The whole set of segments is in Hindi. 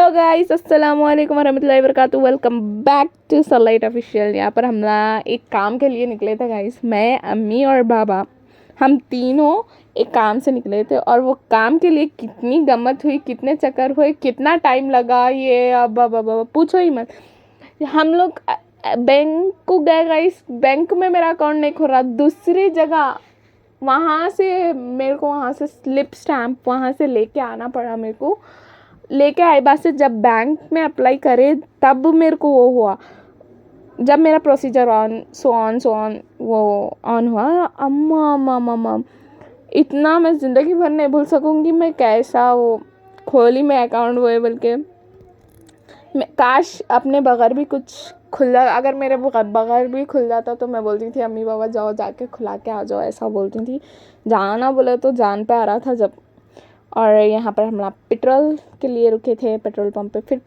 हेलो गाइस, अस्सलाम वालेकुम वरहमतुल्लाहि वबरकातुहू। Welcome back to Sunlight Official. यहाँ पर हम एक काम के लिए निकले थे गाइस। मैं, अम्मी और बाबा, हम तीनों एक काम से निकले थे। और वो काम के लिए कितनी गम्मत हुई, कितने चक्कर हुए, कितना टाइम लगा, ये अब पूछो ही मत। हम लोग बैंक को गए गाइस। बैंक में मेरा अकाउंट नहीं खुल रहा। दूसरी जगह वहाँ से मेरे को वहाँ से स्लिप स्टैम्प वहाँ से लेके आना पड़ा। मेरे को लेके आए बाद से जब बैंक में अप्लाई करे तब मेरे को वो हुआ, जब मेरा प्रोसीजर ऑन वो ऑन हुआ। अम्मा अम्मा अम्मा अम्मा, इतना मैं ज़िंदगी भर नहीं भूल सकूँगी। मैं कैसा वो खोली मैं अकाउंट वो बल्कि मैं काश अपने बगैर भी कुछ खुला, अगर मेरे बगैर भी खुल जाता तो मैं बोलती थी अम्मी बाबा जाओ जाके खुला के आ जाओ, ऐसा बोलती थी। जाना बोले तो जान पे आ रहा था जब। और यहाँ पर हम लोग पेट्रोल के लिए रुके थे पेट्रोल पंप पे। फिर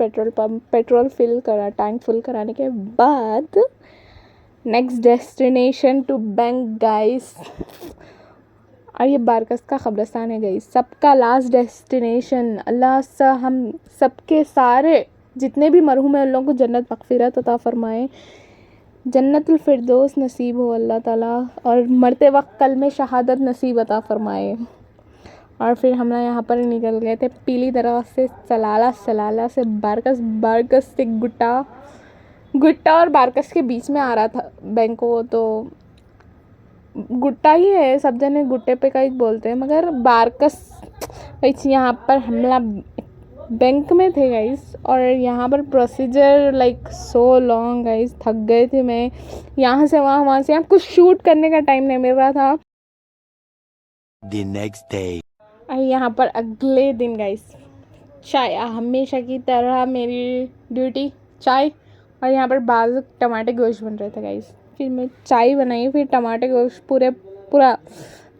पेट्रोल फिल करा, टैंक फुल कराने के बाद next destination to bank guys. और ये बारकस का कब्रिस्तान है गाइस, सबका लास्ट डेस्टिनेशन। अल्लाह सा हम सबके सारे जितने भी मरहूम हैं उन लोगों को जन्नत मग़फ़िरत अता फ़रमाए, जन्नतुल फिरदौस नसीब हो अल्लाह ताला। और मरते वक्त कलमे शहादत नसीब अता फ़रमाए। और फिर हम लोग यहाँ पर निकल गए थे पीली दरगाह से सलाला से बारकस से गुट्टा और बारकस के बीच में आ रहा था बैंक को। तो गुट्टा ही है, सब जने गुट्टे पे का ही बोलते हैं, मगर बारकस वैसे यहाँ पर हम लोग बैंक में थे गाइस। और यहाँ पर procedure like so long guys, थक गए थे मैं। यहाँ से वहाँ से यहाँ कुछ शूट करने का टाइम नहीं मिल रहा था। The next day. और यहाँ पर अगले दिन गाइस चाय, हमेशा की तरह मेरी ड्यूटी चाय। और यहाँ पर बाजू टमाटे गोश्त बन रहे थे गाइस। फिर मैं चाय बनाई, फिर टमाटे गोश्त पूरा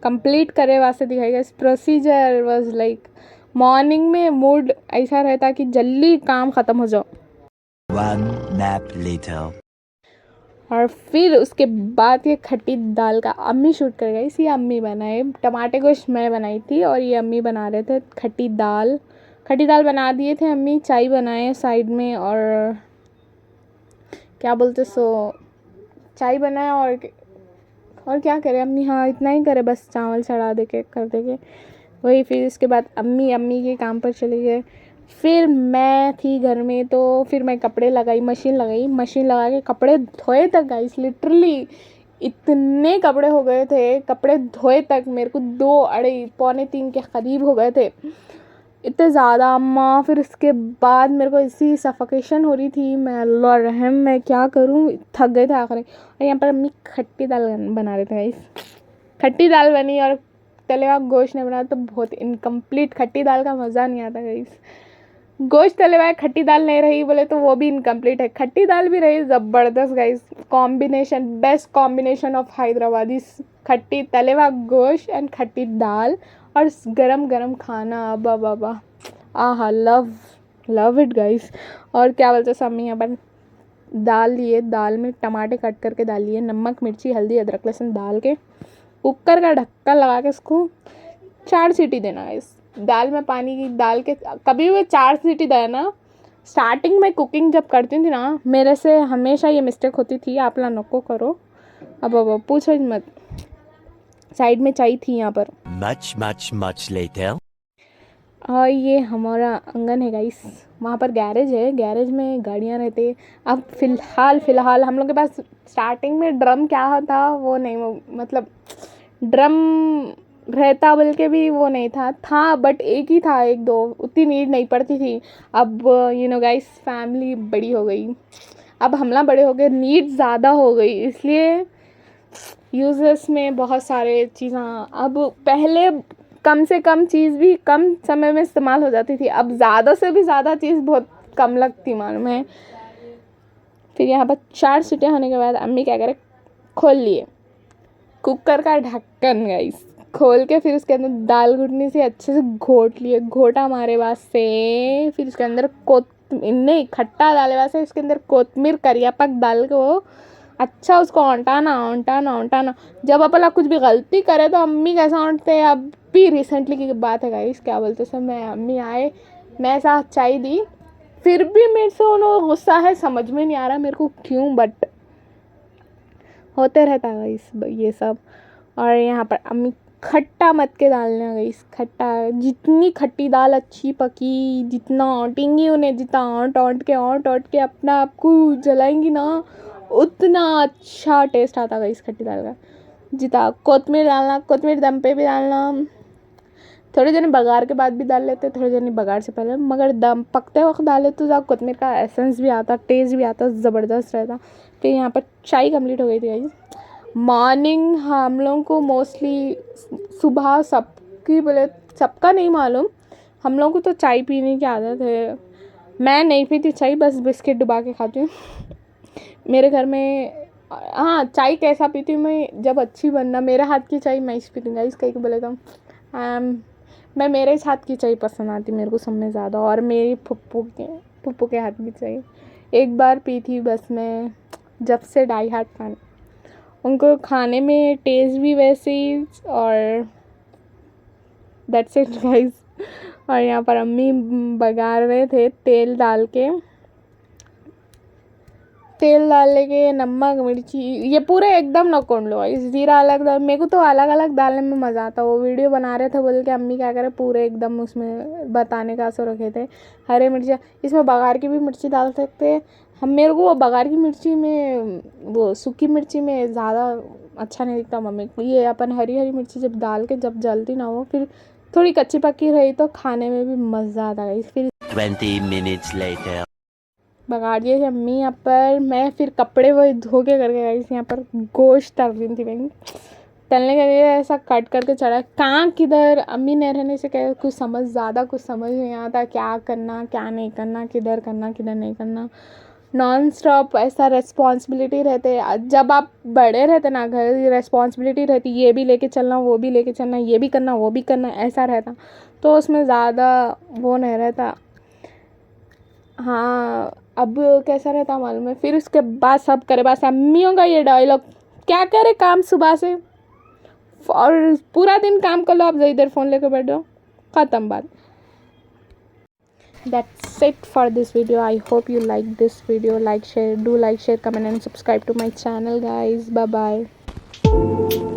कंप्लीट करे वास्ते दिखाई guys. Procedure was like morning में मूड ऐसा रहता कि जल्दी काम ख़त्म हो जाओ। One nap later. और फिर उसके बाद ये खट्टी दाल का अम्मी शूट कर गई। इसी अम्मी बनाए, टमाटे गोश्त मैं बनाई थी और ये अम्मी बना रहे थे खट्टी दाल बना दिए थे अम्मी। चाय बनाए साइड में और क्या बोलते सो चाय बनाया और क्या करे अम्मी, हाँ इतना ही करे बस, चावल चढ़ा दे के कर देंगे वही। फिर इसके बाद अम्मी के काम पर चले गए। फिर मैं थी घर में तो फिर मैं कपड़े लगाई, मशीन लगा के कपड़े धोए तक गाइस। लिटरली इतने कपड़े हो गए थे, कपड़े धोए तक मेरे को 2-2:30-3 के करीब हो गए थे, इतने ज़्यादा अम्मा। फिर इसके बाद मेरे को इसी सफोकेशन हो रही थी। मैं अल्लाह रहम मैं क्या करूँ, थक गए थे आखिर। और यहाँ पर अम्मी खट्टी दाल बना रहे थे गाइस। खट्टी दाल बनी और तले हुआ गोश्त नहीं बना तो बहुत इनकम्प्लीट। खट्टी दाल का मज़ा नहीं आता गाइस। गोश्त तले हुआ खट्टी दाल नहीं रही बोले तो वो भी इनकम्प्लीट है। खट्टी दाल भी रही ज़बरदस्त guys. Combination, best combination of Hyderabadi, खट्टी तले हुआ गोश्त एंड खट्टी दाल और गरम गरम खाना। अबा आहा, लव इट गाइस। और क्या बोलते सम्मी, यहाँ पर दाल लिए, दाल में टमाटे कट करके डाल लिए, नमक मिर्ची हल्दी अदरक लहसुन डाल के कुकर का ढक्कन लगा के इसको 4 सीटी देना है। इस दाल में पानी डाल के कभी भी 4 सीटी देना। स्टार्टिंग में कुकिंग जब करती थी ना, मेरे से हमेशा ये मिस्टेक होती थी, आप लोग नको करो। अब पूछो मत। साइड में चाय थी यहाँ पर। Much later. और ये हमारा आंगन है गाइस। वहाँ पर गैरेज है, गैरेज में गाड़ियाँ रहती है। अब फ़िलहाल हम लोग के पास स्टार्टिंग में ड्रम क्या था वो नहीं, वो मतलब ड्रम रहता बोल के भी वो नहीं था बट एक ही था, 1-2, उतनी नीड नहीं पड़ती थी। अब गाइस फैमिली बड़ी हो गई, अब हमला बड़े हो गए, नीड ज़्यादा हो गई, इसलिए यूज़र्स में बहुत सारे चीज़ें। अब पहले कम से कम चीज़ भी कम समय में इस्तेमाल हो जाती थी, अब ज़्यादा से भी ज़्यादा चीज़ बहुत कम लगती मालूम है। फिर यहाँ पर 4 सीटियाँ होने के बाद अम्मी क्या करे, खोल लिए कुकर का ढक्कन गाइस। खोल के फिर उसके अंदर दाल घुटनी से अच्छे से घोट लिए, घोटा हमारे वास्ते। फिर उसके अंदर नहीं खट्टा डाले वास्ते उसके अंदर कोतमीर करिया पक डाल के वो अच्छा उसको औंटाना। जब अपन कुछ भी गलती करे तो अम्मी कैसा औंटते हैं। अब भी रिसेंटली की बात है गाइस, क्या बोलते सर, मैं अम्मी आए, मैं साथ चाय दी, फिर भी मेरे से उन्हें गुस्सा है, समझ में नहीं आ रहा मेरे को क्यों, बट होते रहता है गाइस ये सब। और यहाँ पर अम्मी खट्टा मत के डालना गाइस, खट्टा जितनी खट्टी दाल अच्छी पकी, जितना आटेंगी उन्हें, जितना आट के अपना आपको जलाएंगी ना, उतना अच्छा टेस्ट आता गाइस खट्टी दाल का। जितना कोतमीर डालना, कोतमीर दम पे भी डालना, थोड़े जने बघार के बाद भी डाल लेते, थोड़े जने बघार से पहले, मगर दम पकते वक्त डाले तो ज़्यादा कोतमीर का एसेंस भी आता, टेस्ट भी आता, ज़बरदस्त रहता। तो यहाँ पर चाय कंप्लीट हो गई थी गाइस। मॉर्निंग हम लोगों को मोस्टली सुबह सबकी बोले, सबका नहीं मालूम, हम लोगों को तो चाय पीने की आदत है। मैं नहीं पीती चाय, बस बिस्किट डुबा के खाती हूँ। मेरे घर में हाँ चाय कैसा पीती हूँ मैं, जब अच्छी बनना मेरे हाथ की चाय मैं पीती हूँ गाइस। कहीं को बोले तो मैं मेरे हाथ की चाय पसंद आती मेरे को सब में ज़्यादा, और मेरी फुप्पू के हाथ की चाय एक बार पी थी बस मैं, जब से डाई हार्ट फैन। उनको खाने में टेस्ट भी वैसे ही, और दैट्स इट गाइस। और यहाँ पर अम्मी बघार रहे थे तेल डाल के नमक मिर्ची ये पूरे एकदम न कौन लो इस जीरा अलग डाल, मेरे को तो अलग अलग डालने में मज़ा आता। वो वीडियो बना रहे थे बोल के अम्मी क्या करे पूरे एकदम उसमें बताने का सो रखे थे। हरे मिर्ची इसमें बघार की भी मिर्ची डाल सकते हैं हम, मेरे को वो बघार की मिर्ची में वो सूखी मिर्ची में ज़्यादा अच्छा नहीं दिखता मम्मी को। ये अपन हरी हरी मिर्ची जब डाल के जब जलती ना हो, फिर थोड़ी कच्ची पक्की रही तो खाने में भी मज़ा आता है। फिर 20 minutes later. बघाड़ दिए थे अम्मी यहाँ पर। मैं फिर कपड़े वही धो के करके गई थी। यहाँ पर गोश्त तल रही थी मैं, तलने के लिए ऐसा कट करके चढ़ा, कहाँ किधर अम्मी नहीं रहने से क्या कुछ समझ नहीं आता क्या करना क्या नहीं करना, किधर नहीं करना। नॉन स्टॉप ऐसा रिस्पॉन्सिबिलिटी रहते। जब आप बड़े रहते ना घर, रिस्पॉन्सिबिलिटी रहती, ये भी लेके चलना वो भी लेके चलना, ये भी करना वो भी करना, ऐसा रहता तो उसमें ज़्यादा वो नहीं रहता। हाँ अब कैसा रहता मालूम है। फिर उसके बाद सब करे, बस अम्मियों का ये डायलॉग, क्या करे काम सुबह से और पूरा दिन काम कर लो, आप इधर फ़ोन लेकर बैठो, ख़त्म बात। That's it for this video. I hope you like this video. Like, share, comment and subscribe to my channel guys. Bye bye.